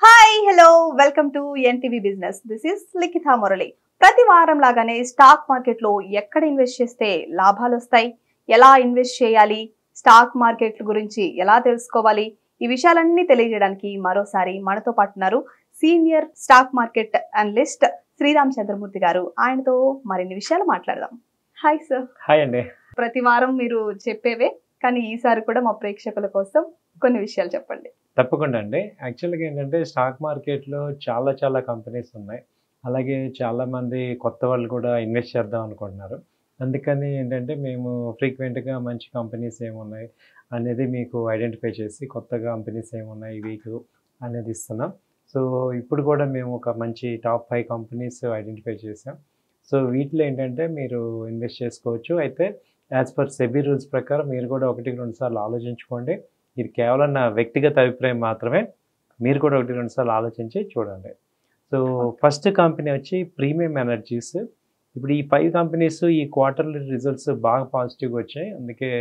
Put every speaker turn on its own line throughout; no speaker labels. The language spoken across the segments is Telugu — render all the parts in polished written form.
Hi hello welcome to NTV business. This is Likhitha Murali. ప్రతి వారం లాగానే స్టాక్ మార్కెట్లో ఎక్కడ ఇన్వెస్ట్ చేస్తే లాభాలు వస్తాయి, ఎలా ఇన్వెస్ట్ చేయాలి, స్టాక్ మార్కెట్ గురించి ఎలా తెలుసుకోవాలి, ఈ విషయాలన్నీ తెలియజేయడానికి మరోసారి మనతో పాటు ఉన్నారు senior stock market analyst Sriram Chandramurthy garu. ఆయనతో మరిన్ని విషయాలు మాట్లాడదాం. Hi sir.
హాయ్ అండి.
ప్రతి వారం మీరు చెప్పేవే, కానీ ఈసారి కూడా మా ప్రేక్షకుల కోసం కొన్ని విషయాలు చెప్పండి.
తప్పకుండా అండి. యాక్చువల్గా ఏంటంటే స్టాక్ మార్కెట్లో చాలా కంపెనీస్ ఉన్నాయి. అలాగే చాలామంది కొత్త వాళ్ళు కూడా ఇన్వెస్ట్ చేద్దాం అనుకుంటున్నారు. అందుకని ఏంటంటే మేము ఫ్రీక్వెంట్గా మంచి కంపెనీస్ ఏమున్నాయి అనేది మీకు ఐడెంటిఫై చేసి కొత్త కంపెనీస్ ఏమున్నాయి ఈ వీక్ అనేది ఇస్తున్నాం. సో ఇప్పుడు కూడా మేము ఒక మంచి టాప్ 5 కంపెనీస్ ఐడెంటిఫై చేసాం. సో వీటిలో ఏంటంటే మీరు ఇన్వెస్ట్ చేసుకోవచ్చు. అయితే యాజ్ పర్ సెబీ రూల్స్ ప్రకారం మీరు కూడా 1-2 సార్లు ఆలోచించుకోండి. ఇది కేవలం నా వ్యక్తిగత అభిప్రాయం మాత్రమే. మీరు కూడా 1-2 సార్లు ఆలోచించి చూడండి. సో ఫస్ట్ కంపెనీ వచ్చి ప్రీమియం ఎనర్జీస్. ఇప్పుడు ఈ 5 కంపెనీస్ ఈ క్వార్టర్లీ రిజల్ట్స్ బాగా పాజిటివ్గా వచ్చాయి. అందుకే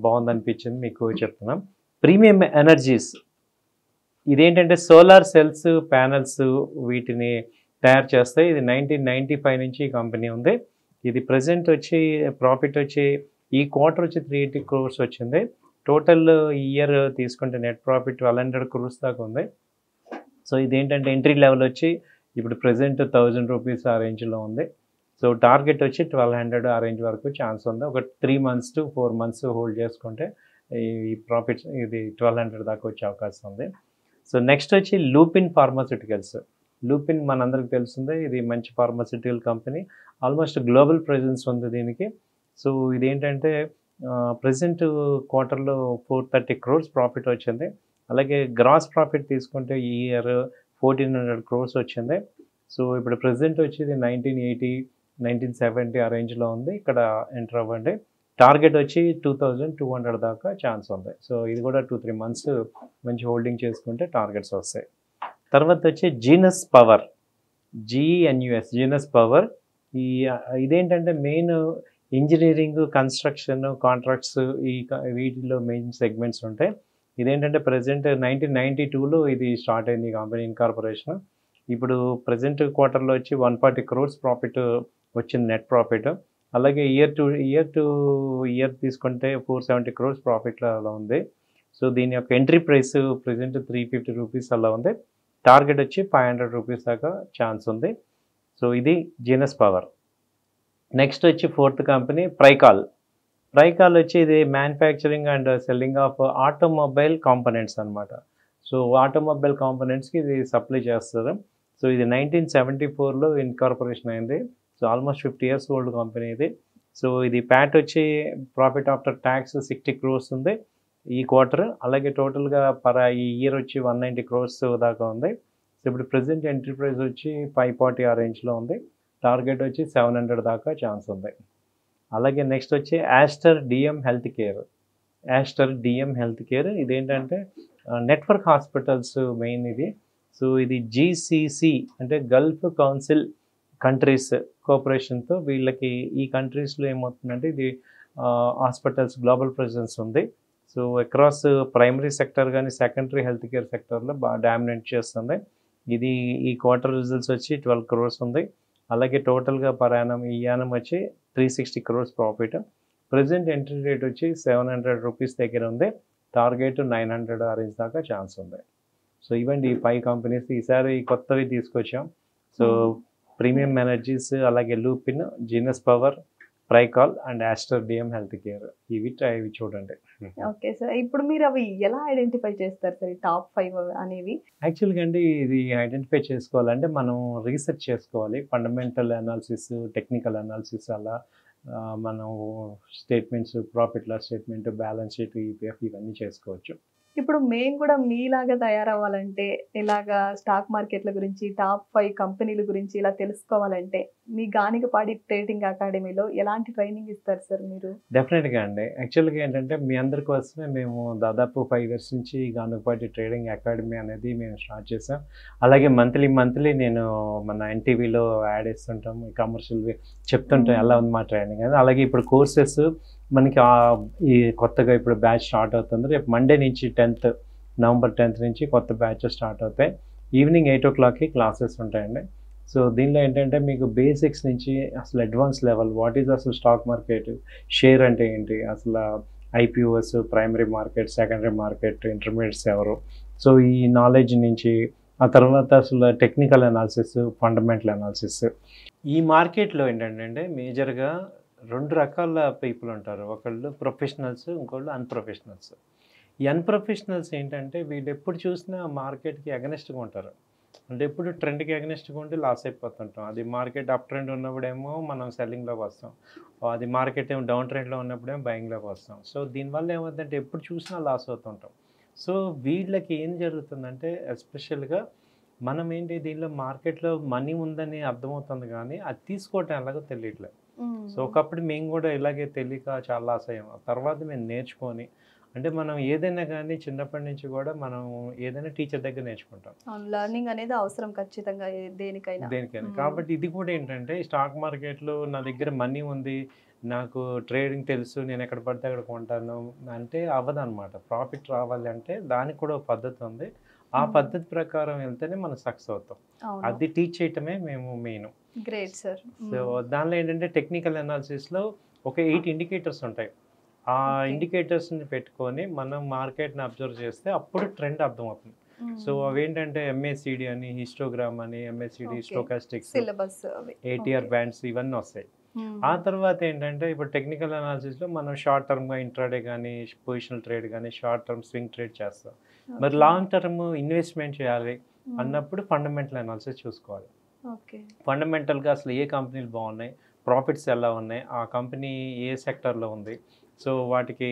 బాగుందనిపించింది మీకు చెప్తున్నాం. ప్రీమియం ఎనర్జీస్ ఇదేంటంటే సోలార్ సెల్స్ ప్యానల్స్ వీటిని తయారు చేస్తాయి. ఇది 1995 నుంచి ఈ కంపెనీ ఉంది. ఇది ప్రజెంట్ వచ్చి ప్రాఫిట్ వచ్చి ఈ క్వార్టర్ వచ్చి 380 crores వచ్చింది. టోటల్ ఇయర్ తీసుకుంటే నెట్ ప్రాఫిట్ 1200 crores దాకా ఉంది. సో ఇదేంటంటే ఎంట్రీ లెవెల్ వచ్చి ఇప్పుడు ప్రజెంట్ 1000 రూపీస్ ఆ రేంజ్లో ఉంది. సో టార్గెట్ వచ్చి 1200 ఆ రేంజ్ వరకు ఛాన్స్ ఉంది. ఒక 3 months to 4 months హోల్డ్ చేసుకుంటే ఈ ప్రాఫిట్స్ ఇది 1200 దాకా వచ్చే అవకాశం ఉంది. సో నెక్స్ట్ వచ్చి లూపిన్ ఫార్మాస్యూటికల్స్. లూపిన్ మనందరికి తెలిసిందే, ఇది మంచి pharmaceutical company. Almost global presence ఉంది దీనికి. సో ఇదేంటంటే ప్రజెంట్ క్వార్టర్లో 430 crores ప్రాఫిట్ వచ్చింది. అలాగే గ్రాస్ ప్రాఫిట్ తీసుకుంటే ఈ ఇయర్ 1400 crores వచ్చింది. సో ఇప్పుడు ప్రజెంట్ వచ్చేది 1980, 1970 ఆ రేంజ్లో ఉంది. ఇక్కడ ఎంటర్ అవ్వండి. టార్గెట్ వచ్చి 2200 దాకా ఛాన్స్ ఉంది. సో ఇది కూడా 2-3 months మంచి హోల్డింగ్ చేసుకుంటే టార్గెట్స్ వస్తాయి. తర్వాత వచ్చి genus power, GENUS genus power. ఇదేంటంటే మెయిన్ ఇంజనీరింగ్, కన్స్ట్రక్షన్, కాంట్రాక్ట్స్ వీటిలో మెయిన్ సెగ్మెంట్స్ ఉంటాయి. ఇదేంటంటే ప్రజెంట్ 1992లో ఇది స్టార్ట్ అయింది ఈ కంపెనీ ఇన్కార్పొరేషన్. ఇప్పుడు ప్రజెంట్ క్వార్టర్లో వచ్చి 140 crores ప్రాఫిట్ వచ్చింది నెట్ ప్రాఫిట్. అలాగే ఇయర్ టు ఇయర్ తీసుకుంటే 470 crores ప్రాఫిట్లో అలా ఉంది. సో దీని యొక్క ఎంట్రీ ప్రైస్ ప్రజెంట్ 350 రూపీస్ అలా ఉంది. టార్గెట్ వచ్చి 500 రూపీస్ దాకా ఛాన్స్ ఉంది. సో ఇది జీనస్ పవర్. నెక్స్ట్ వచ్చి 4th కంపెనీ ప్రైకాల్. ప్రైకాల్ వచ్చి ఇది manufacturing and selling of automobile components అనమాట. సో ఆటోమొబైల్ కాంపోనెంట్స్కి ఇది సప్లై చేస్తారు. సో ఇది 1974లో ఇన్కార్పొరేషన్ అయింది. So almost 50 years old company ఇది. సో ఇది ప్యాట్ వచ్చి ప్రాఫిట్ ఆఫ్టర్ ట్యాక్స్ 60 crores ఉంది ఈ క్వార్టర్. అలాగే టోటల్గా ఈ ఇయర్ వచ్చి 190 crores దాకా ఉంది. సో ఇప్పుడు ప్రజెంట్ ఎంట్రీ ప్రైస్ వచ్చి 540 ఆ రేంజ్లో ఉంది. టార్గెట్ వచ్చి 700 దాకా ఛాన్స్ ఉంది. అలాగే నెక్స్ట్ వచ్చి aster DM health care. Aster DM health care ఇదేంటంటే నెట్వర్క్ హాస్పిటల్స్ మెయిన్ ఇది. సో ఇది GCC అంటే గల్ఫ్ కౌన్సిల్ కంట్రీస్ కోఆపరేషన్తో వీళ్ళకి ఈ కంట్రీస్లో ఏమవుతుందంటే ఇది హాస్పిటల్స్ గ్లోబల్ ప్రెజెన్స్ ఉంది. సో అక్రాస్ ప్రైమరీ సెక్టర్ కానీ సెకండరీ హెల్త్ కేర్ సెక్టర్లో బాగా డామినేట్ చేస్తుంది. ఇది ఈ క్వార్టర్ రిజల్ట్స్ వచ్చి 12 crores ఉంది. అలాగే టోటల్గా పర్ యానం ఈ యానం వచ్చి 360 crores profit. Present entry rate వచ్చి 700 రూపీస్ దగ్గర ఉంది. టార్గెట్ 900 ఆ రేంజ్ దాకా ఛాన్స్ ఉంది. సో ఇవండి ఈ 5 కంపెనీస్ ఈసారి కొత్తవి తీసుకొచ్చాం. సో ప్రీమియం ఎనర్జీస్, అలాగే Lupin, Genus Power, Pricol and Aster DM health care. ఇవి చూడండి.
ఓకే సార్, ఇప్పుడు మీరు అవి ఎలా ఐడెంటిఫై చేస్తారు సార్, ఈ టాప్ 5 అనేవి?
యాక్చువల్గా అండి ఇది ఐడెంటిఫై చేసుకోవాలంటే మనం రీసెర్చ్ చేసుకోవాలి. ఫండమెంటల్ అనాలిసిస్, టెక్నికల్ అనాలిసిస్, అలా మనం statements, profit loss statement, balance sheet, EPF ఇవన్నీ చేసుకోవచ్చు.
ఇప్పుడు మేము కూడా మీలాగా తయారవ్వాలంటే, ఇలాగా స్టాక్ మార్కెట్ల గురించి, టాప్ 5 కంపెనీల గురించి ఇలా తెలుసుకోవాలంటే మీ గానిగపాడి ట్రేడింగ్ అకాడమీలో ఎలాంటి ట్రైనింగ్ ఇస్తారు సార్ మీరు?
డెఫినెట్గా అండి. యాక్చువల్గా ఏంటంటే మీ అందరి కోసమే మేము దాదాపు 5 years నుంచి గానిగపాడి ట్రేడింగ్ అకాడమీ అనేది మేము స్టార్ట్ చేసాం. అలాగే మంత్లీ నేను మన NTVలో యాడ్ ఇస్తుంటాం, కమర్షియల్ చెప్తుంటాం ఎలా ఉంది మా ట్రైనింగ్ అని. అలాగే ఇప్పుడు కోర్సెస్ మనకి ఈ కొత్తగా ఇప్పుడు బ్యాచ్ స్టార్ట్ అవుతుంది. రేపు మండే నుంచి November 10th నుంచి కొత్త బ్యాచ్ స్టార్ట్ అవుతాయి. ఈవినింగ్ 8:00కి క్లాసెస్ ఉంటాయండి. సో దీనిలో ఏంటంటే మీకు బేసిక్స్ నుంచి అసలు అడ్వాన్స్ లెవెల్ వాట్ ఈజ్ అసలు స్టాక్ మార్కెట్, షేర్ అంటే ఏంటి, అసలు IPOs, primary market, secondary market, intermediates ఎవరు, సో ఈ నాలెడ్జ్ నుంచి ఆ తర్వాత అసలు టెక్నికల్ అనాలిసిస్, ఫండమెంటల్ అనాలిసిస్. ఈ మార్కెట్లో ఏంటంటే మేజర్గా 2 రకాల పీపుల్ ఉంటారు. ఒకళ్ళు ప్రొఫెషనల్స్, ఇంకోళ్ళు అన్‌ప్రొఫెషనల్స్. ఈ అన్‌ప్రొఫెషనల్స్ ఏంటంటే వీళ్ళు ఎప్పుడు చూసినా మార్కెట్‌కి అగెనిస్ట్‌గా ఉంటారు. అంటే ఎప్పుడు ట్రెండ్‌కి అగెనిస్ట్‌గా ఉండి లాస్ అయిపోతుంటాం. అది మార్కెట్ అప్ ట్రెండ్ ఉన్నప్పుడేమో మనం సెల్లింగ్‌లోకి వస్తాం. అది మార్కెట్ ఏమో డౌన్ ట్రెండ్‌లో ఉన్నప్పుడేమో బయింగ్‌లోకి వస్తాం. సో దీనివల్ల ఏమవుతుందంటే ఎప్పుడు చూసినా లాస్ అవుతుంటాం. సో వీళ్ళకి ఏం జరుగుతుందంటే ఎస్పెషల్‌గా మనం ఏంటి దీనిలో మార్కెట్‌లో మనీ ఉందని అర్థమవుతుంది కానీ అది తీసుకోవటం ఎలాగో తెలియట్లేదు. సో ఒకప్పుడు మేము కూడా ఇలాగే తెలియక చాలా లాస్ అయ్యాం. ఆ తర్వాత మేము నేర్చుకొని అంటే మనం ఏదైనా కానీ చిన్నప్పటి నుంచి కూడా మనం ఏదైనా టీచర్ దగ్గర నేర్చుకుంటాం.
లెర్నింగ్ అనేది అవసరం ఖచ్చితంగా దేనికైనా.
దేనికైనా. కాబట్టి ఇది కూడా ఏంటంటే స్టాక్ మార్కెట్‌లో నా దగ్గర మనీ ఉంది. నాకు ట్రేడింగ్ తెలుసు. నేను ఎక్కడ పడితే అక్కడ కొంటాను అంటే అవ్వదనమాట. ప్రాఫిట్ రావాలి అంటే దానికి కూడా ఒక పద్ధతి ఉంది. ఆ పద్ధతి ప్రకారం వెళ్తేనే మనం సక్సెస్ అవుతాం.
అవును.
అది టీచ్ చేయటమే మేము మెయిన్.
Great sir.
సో దానిలో ఏంటంటే టెక్నికల్ అనాలిసిస్‌లో ఒక 8 ఇండికేటర్స్ ఉంటాయి. ఆ
ఓకే.
ఇండికేటర్స్‌ని పెట్టుకొని మనం మార్కెట్‌ని అబ్జర్వ్ చేస్తే అప్పుడు ట్రెండ్ అర్థమవుతుంది. సో అవేంటంటే ఎంఏసిడి అని, హిస్టోగ్రామ్ అని, ఎంఏసిడి,
ఓకే.
స్టోకాస్టిక్స్,
సిలబస్ అవి.
ATR
okay.
బ్యాండ్స్ ఇవన్నీ వస్తాయి. ఆ తర్వాత ఏంటంటే ఇప్పుడు టెక్నికల్ అనాలిసిస్‌లో మనం షార్ట్ టర్మ్‌గా ఇంట్రాడే గానీ, పొజిషనల్ ట్రేడ్ గానీ, షార్ట్ టర్మ్ స్వింగ్ ట్రేడ్ చేస్తాం. మరి
ఓకే.
లాంగ్ టర్మ్ ఇన్వెస్ట్‌మెంట్ చేయాలి అన్నప్పుడు ఫండమెంటల్ అనాలిసిస్ చూసుకోవాలి.
ఓకే.
ఫండమెంటల్‌గా అసలు ఏ కంపెనీలు బాగున్నాయి, ప్రాఫిట్స్ ఎలా ఉన్నాయి, ఆ కంపెనీ ఏ సెక్టార్‌లో ఉంది, సో వాటికి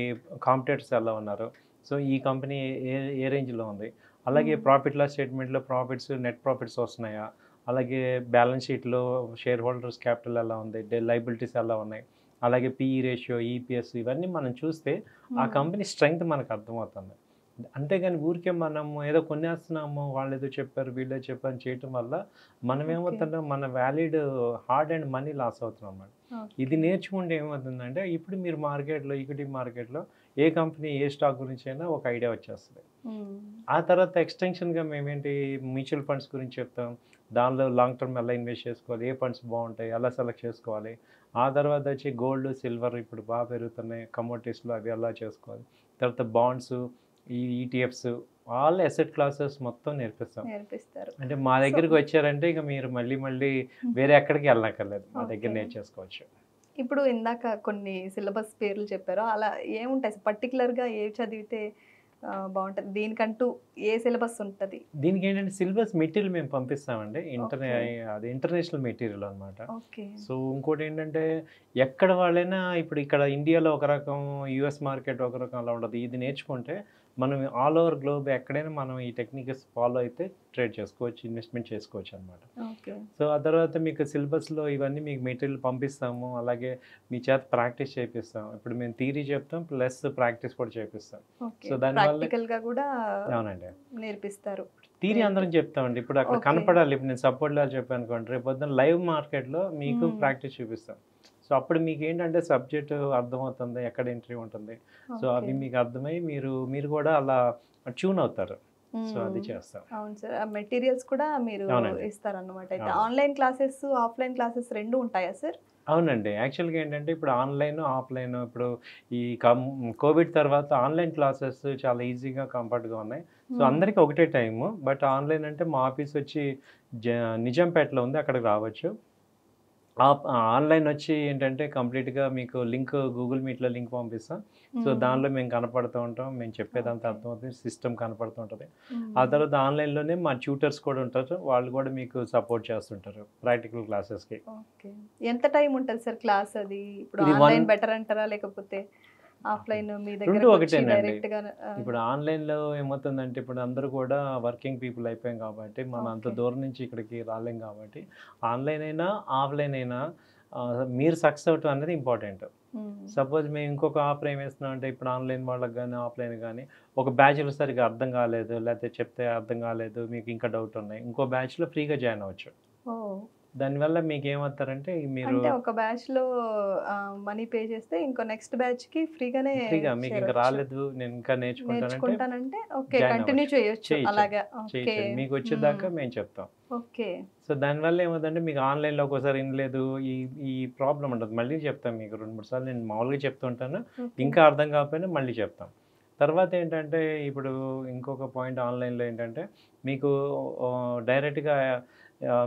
కాంపిటీటర్స్ ఎలా ఉన్నారు, సో ఈ కంపెనీ ఏ ఏ రేంజ్‌లో ఉంది, అలాగే ప్రాఫిట్ లాస్ స్టేట్మెంట్‌లో ప్రాఫిట్స్, నెట్ ప్రాఫిట్స్ వస్తున్నాయా, అలాగే బ్యాలెన్స్ షీట్‌లో షేర్ హోల్డర్స్ క్యాపిటల్ ఎలా ఉంది, లయబిలిటీస్ ఎలా ఉన్నాయి, అలాగే పీఈ రేషియో, ఈపీఎస్ ఇవన్నీ మనం చూస్తే ఆ కంపెనీ స్ట్రెంగ్త్ మనకు అర్థమవుతుంది. అంతేగాని ఊరికే మనం ఏదో కొనేస్తున్నాము, వాళ్ళేదో చెప్పారు, వీళ్ళే చెప్పారు అని చేయటం వల్ల మనం
ఓకే.
ఏమవుతుంటాం, మన valid hard and money loss అవుతున్నాం అన్నమాట. ఇది
ఓకే.
నేర్చుకుంటే ఏమవుతుందంటే ఇప్పుడు మీరు మార్కెట్‌లో, ఈక్విటీ మార్కెట్‌లో ఏ కంపెనీ, ఏ స్టాక్ గురించి అయినా ఒక ఐడియా వచ్చేస్తది. ఆ తర్వాత ఎక్స్‌టెన్షన్‌గా మేమేంటి మ్యూచువల్ ఫండ్స్ గురించి చెప్తాం. దానిలో లాంగ్ టర్మ్ ఎలా ఇన్వెస్ట్ చేసుకోవాలి, ఏ ఫండ్స్ బాగుంటాయి, ఎలా సెలెక్ట్ చేసుకోవాలి. ఆ తర్వాత వచ్చి గోల్డ్, సిల్వర్ ఇప్పుడు బాగా పెరుగుతున్నాయి. కమోడిటీస్‌లో అవి ఎలా చేసుకోవాలి. తర్వాత బాండ్స్, ఈ ఈటీఎఫ్స్, ఆల్ అసెట్ క్లాసెస్ మొత్తం నేర్పిస్తాం.
నేర్పిస్తారు.
అంటే మా
సో
దగ్గరికి వచ్చారంటే ఇక మీరు మళ్ళీ వేరే ఎక్కడికి వెళ్ళనక్కర్లేదు. మా దగ్గర
ఓకే.
నేర్చేసుకోవచ్చు.
ఇప్పుడు ఇందాక కొన్ని సిలబస్ పేర్లు చెప్పారు. అలా ఏముంటాయి పర్టిక్యులర్‌గా ఏవి చదివితే బావుంటది? దీనికంటూ ఏ సిలబస్ ఉంటది?
దీనికి ఏంటంటే సిలబస్ మెటీరియల్ మేము పంపిస్తామండి.
ఓకే.
అది ఇంటర్నేషనల్ మెటీరియల్ అనమాట.
ఓకే.
సో ఇంకోటేంటంటే ఎక్కడ వాళ్ళైనా ఇప్పుడు ఇక్కడ ఇండియాలో ఒక రకం, యూఎస్ మార్కెట్ ఒక రకం అలా ఉండదు. ఇది నేర్చుకుంటే మనం ఆల్ ఓవర్ గ్లోబ్ ఎక్కడైనా మనం ఈ టెక్నిక్స్ ఫాలో అయితే ట్రేడ్ చేసుకోవచ్చు, ఇన్వెస్ట్‌మెంట్ చేసుకోవచ్చు అనమాట.
ఓకే.
సో ఆ తర్వాత మీకు సిలబస్‌లో ఇవన్నీ మీకు మెటీరియల్ పంపిస్తాము. అలాగే మీ చేత ప్రాక్టీస్ చేపిస్తాం. ఇప్పుడు మేము థియరీ చెప్తాం ప్లస్ ప్రాక్టీస్ కూడా చేపిస్తాం.
ఓకే.
సో దానివల్ల
ప్రాక్టికల్‌గా గూడా
అవునండి.
నేర్పిస్తారు.
Theory
great.
అందరం చెప్తామండి. ఇప్పుడు అక్కడ
ఓకే.
కనపడాలి. ఇప్పుడు నేను సపోర్ట్ లా చెప్పాననుకోండి, రేపు పొద్దున్న లైవ్ మార్కెట్‌లో మీకు ప్రాక్టీస్ చూపిస్తాం. సో అప్పుడు మీకేంటంటే సబ్జెక్ట్ అర్థమవుతుంది. ఎక్కడ ఎంట్రీ ఉంటుంది. So
okay.
అవి మీకు అర్థమై మీరు కూడా అలా ట్యూన్ అవుతారు. సో అది చేస్తాం.
అవును సార్. ఆ మెటీరియల్స్ కూడా మీరు
అవునండి.
ఇస్తారన్నమాట అయితే.
అవును.
ఆన్‌లైన్ క్లాసెస్, ఆఫ్‌లైన్ క్లాసెస్ 2 ఉంటాయా సార్?
అవునండి. యాక్చువల్‌గా ఏంటంటే ఇప్పుడు ఆన్‌లైన్, ఆఫ్‌లైన్ ఇప్పుడు ఈ కోవిడ్ తర్వాత ఆన్‌లైన్ క్లాసెస్ చాలా ఈజీగా, కంఫర్ట్‌గా ఉన్నాయి. సో అందరికి ఒకటే టైము. బట్ ఆన్‌లైన్ అంటే మా ఆఫీస్ వచ్చి నిజాంపేటలో ఉంది. అక్కడికి రావచ్చు. ఆన్‌లైన్ వచ్చి ఏంటంటే కంప్లీట్‌గా మీకు లింక్ గూగుల్ మీట్‌లో లింక్ పంపిస్తాం. సో దానిలో మేము కనపడుతూ ఉంటాం. మేము చెప్పేదంతా
ఓకే.
అర్థమవుతుంది. సిస్టమ్ కనపడుతూ ఉంటది. ఆ తర్వాత ఆన్‌లైన్‌లోనే మా ట్యూటర్స్ కూడా ఉంటారు. వాళ్ళు కూడా మీకు సపోర్ట్ చేస్తుంటారు ప్రాక్టికల్ క్లాసెస్‌కి.
ఓకే. ఎంత టైం ఉంటది సార్ క్లాస్ అది? ఇప్పుడు
ఇది
ఆన్‌లైన్ బెటర్ అంటారా? లేకపోతే ఆఫ్‌లైన్ మీ
2
దగ్గరకొచ్చి
ఒకటేనండి.
డైరెక్ట్‌గా
ఇప్పుడు ఆన్‌లైన్‌లో ఏమవుతుందంటే ఇప్పుడు అందరూ కూడా వర్కింగ్ పీపుల్ అయిపోయాం కాబట్టి మనం అంత
ఓకే.
దూరం నుంచి ఇక్కడికి రాలేం కాబట్టి ఆన్‌లైన్ అయినా, ఆఫ్‌లైన్ అయినా మీరు సక్సెస్ అవ్వటం అనేది ఇంపార్టెంట్. సపోజ్ మేము ఇంకొక ఆఫర్ ఏం వేస్తున్నాం అంటే ఇప్పుడు ఆన్‌లైన్ వాళ్ళకి గానీ, ఆఫ్‌లైన్ గానీ ఒక బ్యాచ్‌లో సరిగ్గా అర్థం కాలేదు, లేకపోతే చెప్తే అర్థం కాలేదు, మీకు ఇంకా డౌట్ ఉన్నాయి. ఇంకో బ్యాచ్‌లో ఫ్రీగా జాయిన్ అవ్వచ్చు.
ఓహ్!
దానివల్ల మీకేమవుతారంటే మీరు
అంటే ఒక బ్యాచ్ లో మనీ పే చేస్తే ఇంకో నెక్స్ట్ బ్యాచ్ కి ఫ్రీగానే
ఫ్రీగా మీకు ఇంకా
చేరొచ్చు.
రాలేదు నేను ఇంకా నేర్చుకుంటానంటే
నేర్చుకుంటానంటే ఓకే
జాయిన్
కంటిన్యూ
అవ్వచ్చు.
చేయొచ్చు
చేయొచ్చు.
అలాగా. ఓకే.
చేయొచ్చు. మీకు వచ్చేదాకా మేము చెప్తాం.
ఓకే.
సో దానివల్ల ఏమవుతుందంటే మీకు ఆన్‌లైన్‌లో ఒక్కోసారి ఇనలేదు. ఈ ఈ ప్రాబ్లమ్ ఉండదు. మళ్ళీ చెప్తాం మీకు 2, 3 సార్లు నేను మామూలుగా చెప్తుంటాను.
ఓకే.
ఇంకా అర్థం కాకపోయినా మళ్ళీ చెప్తాం. తర్వాత ఏంటంటే ఇప్పుడు ఇంకొక పాయింట్ ఆన్‌లైన్‌లో ఏంటంటే మీకు డైరెక్ట్‌గా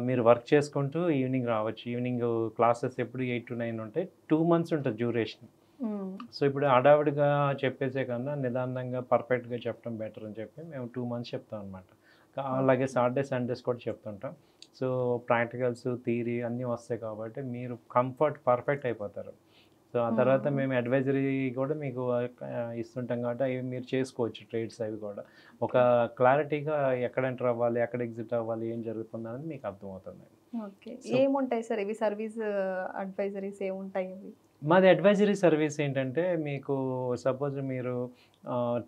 మీరు వర్క్ చేసుకుంటూ ఈవినింగ్ రావచ్చు. ఈవినింగ్ క్లాసెస్ ఎప్పుడు 8-9 ఉంటాయి. 2 మంత్స్ ఉంటది డ్యూరేషన్. సో ఇప్పుడు హడావిడిగా చెప్పేసే కన్నా నిదానంగా పర్ఫెక్ట్‌గా చెప్పడం బెటర్ అని చెప్పి మేము 2 మంత్స్ చెప్తాం అనమాట. అలాగే సాటర్డే, సండేస్ కూడా చెప్తుంటాం. సో ప్రాక్టికల్స్, థియరీ అన్నీ వస్తాయి కాబట్టి మీరు పర్ఫెక్ట్ అయిపోతారు. సో ఆ తర్వాత మేము అడ్వైజరీ కూడా మీకు ఇస్తుంటాం కాబట్టి అవి మీరు చేసుకోవచ్చు ట్రేడ్స్ అవి కూడా. ఒక క్లారిటీగా ఎక్కడ ఎంటర్ అవ్వాలి, ఎక్కడ ఎగ్జిట్ అవ్వాలి, ఏం జరుగుతుందనేది మీకు అర్థమవుతుంది.
ఓకే.
సో
ఏముంటాయి సార్ ఇవి సర్వీస్ అడ్వైజరీస్ ఏముంటాయి ఇవి?
మాది అడ్వైజరీ సర్వీస్ ఏంటంటే మీకు సపోజ్ మీరు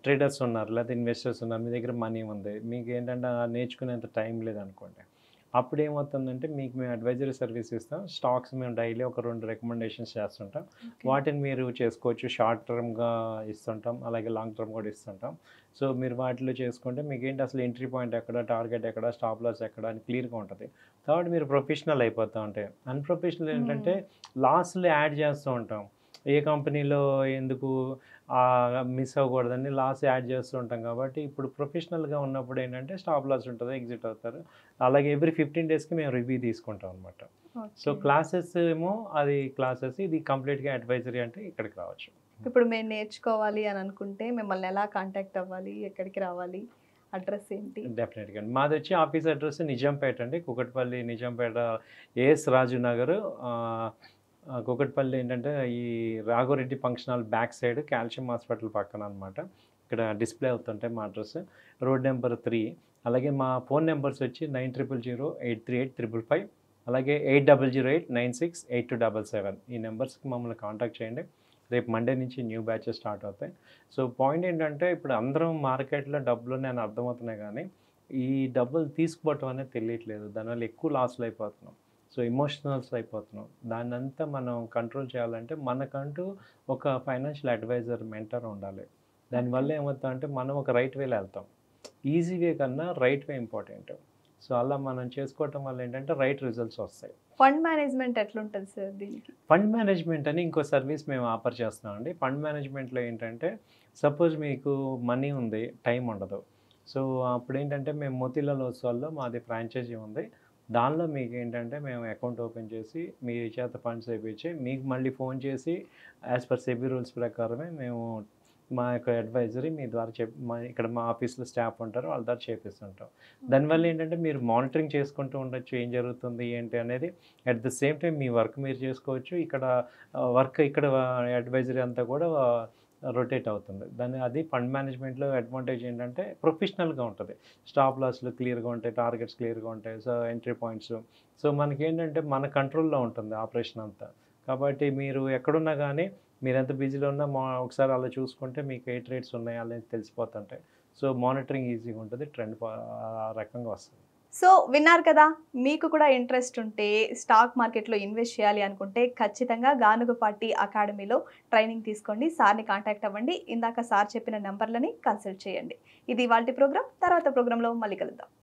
ట్రేడర్స్ ఉన్నారు లేకపోతే ఇన్వెస్టర్స్ ఉన్నారు. మీ దగ్గర మనీ ఉంది. మీకు ఏంటంటే నేర్చుకునేంత టైం లేదనుకోండి. అప్పుడు ఏమవుతుందంటే మీకు మేము అడ్వైజరీ సర్వీస్ ఇస్తాం. స్టాక్స్ మేము డైలీ ఒక 2 రికమెండేషన్స్ చేస్తుంటాం.
ఓకే.
వాటిని మీరు చేసుకోవచ్చు. షార్ట్ టర్మ్‌గా ఇస్తుంటాం. అలాగే లాంగ్ టర్మ్ కూడా ఇస్తుంటాం. సో మీరు వాటిలో చేసుకుంటే మీకేంటి అసలు ఎంట్రీ పాయింట్ ఎక్కడ, టార్గెట్ ఎక్కడ, స్టాప్ లాస్ ఎక్కడ అని క్లియర్‌గా ఉంటది. కాబట్టి మీరు ప్రొఫెషనల్ అయిపోతా ఉంటే. అన్‌ప్రొఫెషనల్ ఏంటంటే లాస్‌లు యాడ్ చేస్తూ ఉంటాం. ఏ కంపెనీలో ఎందుకు మిస్ అవ్వకూడదని లాస్ యాడ్ చేస్తూ ఉంటాం కాబట్టి ఇప్పుడు ప్రొఫెషనల్‌గా ఉన్నప్పుడు ఏంటంటే స్టాప్ లాస్ ఉంటది. ఎగ్జిట్ అవుతారు. అలాగే ఎవ్రీ 15 డేస్‌కి మేము రివ్యూ తీసుకుంటాం అనమాట. So
okay.
క్లాసెస్ ఏమో అది క్లాసెస్ ఇది కంప్లీట్‌గా అడ్వైజరీ అంటే ఇక్కడికి రావచ్చు.
ఇప్పుడు మేము నేర్చుకోవాలి అని అనుకుంటే మిమ్మల్ని ఎలా కాంటాక్ట్ అవ్వాలి? ఎక్కడికి రావాలి? అడ్రస్ ఏంటి?
డెఫినెట్‌గా అండి. మాదొచ్చి ఆఫీస్ అడ్రెస్ నిజాంపేట అండి. కూకట్పల్లి నిజాంపేట ఏఎస్ రాజు నగరు. కూకట్పల్లి ఏంటంటే ఈ Raghava Reddy function hall back side calcium hospital పక్కన అనమాట. ఇక్కడ డిస్‌ప్లే అవుతుంటాయి మా అడ్రెస్. Road number 3. అలాగే మా ఫోన్ నంబర్స్ వచ్చి 9000838555 అలాగే 8008968277 ఈ నంబర్స్‌కి మమ్మల్ని కాంటాక్ట్ చేయండి. రేపు మండే నుంచి న్యూ బ్యాచెస్ స్టార్ట్ అవుతాయి. సో పాయింట్ ఏంటంటే ఇప్పుడు అందరం మార్కెట్‌లో డబ్బులున్నాయని అర్థమవుతున్నాయి కానీ, ఈ డబ్బులు తీసుకుపోవటం అనేది తెలియట్లేదు. దానివల్ల ఎక్కువ లాస్‌లు అయిపోతున్నాం. సో ఎమోషనల్స్ అయిపోతున్నాం. దాన్నంతా మనం కంట్రోల్ చేయాలంటే మనకంటూ ఒక ఫైనాన్షియల్ అడ్వైజర్, మెంటర్ ఉండాలి. దానివల్ల ఏమవుతుందంటే మనం ఒక రైట్ వేలో వెళ్తాం. ఈజీ వే కన్నా రైట్ వే ఇంపార్టెంట్. సో అలా మనం చేసుకోవటం వల్ల ఏంటంటే రైట్ రిజల్ట్స్ వస్తాయి.
ఫండ్ మేనేజ్మెంట్ ఎట్లుంటది సార్ దీనికి?
ఫండ్ మేనేజ్మెంట్ అని ఇంకో సర్వీస్ మేము ఆఫర్ చేస్తున్నామండి. ఫండ్ మేనేజ్మెంట్‌లో ఏంటంటే సపోజ్ మీకు మనీ ఉంది, టైం ఉండదు. సో అప్పుడేంటంటే మేము మోతీలాల్ ఓస్వాల్‌లో మాది ఫ్రాంచైజీ ఉంది. దానిలో మీకేంటంటే మేము అకౌంట్ ఓపెన్ చేసి మీ చేత ఫండ్స్ ఏపిచ్చి మీకు మళ్ళీ ఫోన్ చేసి యాస్ పర్ సెబీ రూల్స్ ప్రకారమే మేము మా యొక్క అడ్వైజరీ మీ ద్వారా ఇక్కడ మా ఆఫీస్‌లో స్టాఫ్ ఉంటారు. వాళ్ళ ద్వారా చేపిస్తుంటాం. దానివల్ల ఏంటంటే మీరు మానిటరింగ్ చేసుకుంటూ ఉండొచ్చు. ఏం జరుగుతుంది ఏంటి అనేది. At the same time me work మీరు చేసుకోవచ్చు. ఇక్కడ వర్క్ ఇక్కడ అడ్వైజరీ అంతా కూడా రొటేట్ అవుతుంది. అది ఫండ్ మేనేజ్మెంట్‌లో అడ్వాంటేజ్ ఏంటంటే ప్రొఫెషనల్‌గా ఉంటది. స్టాప్ లాస్‌లు క్లియర్‌గా ఉంటాయి. టార్గెట్స్ క్లియర్‌గా ఉంటాయి. So entry points. సో మనకేంటంటే మన కంట్రోల్‌లో ఉంటుంది ఆపరేషన్ అంతా. కాబట్టి మీరు ఎక్కడున్నా గానీ మీరెంత బిజీలో ఉన్నా ఒకసారి అలా చూసుకుంటే మీకు ఏ ట్రేడ్స్ ఉన్నాయి అనేది తెలిసిపోతుంటాయి. సో మానిటరింగ్ ఈజీగా ఉంటది. ట్రెండ్ ఆ రకంగా వస్తది.
సో విన్నారు కదా! మీకు కూడా ఇంట్రెస్ట్ ఉంటే స్టాక్ మార్కెట్‌లో ఇన్వెస్ట్ చేయాలి అనుకుంటే ఖచ్చితంగా గానుగపాటి అకాడమీలో ట్రైనింగ్ తీసుకోండి. సార్‌ని కాంటాక్ట్ అవ్వండి. ఇందాక సార్ చెప్పిన నంబర్‌లని కన్సల్ట్ చేయండి. ఇది ఇవాల్టి ప్రోగ్రామ్. తర్వాత ప్రోగ్రామ్‌లో మళ్ళీ కలుద్దాం.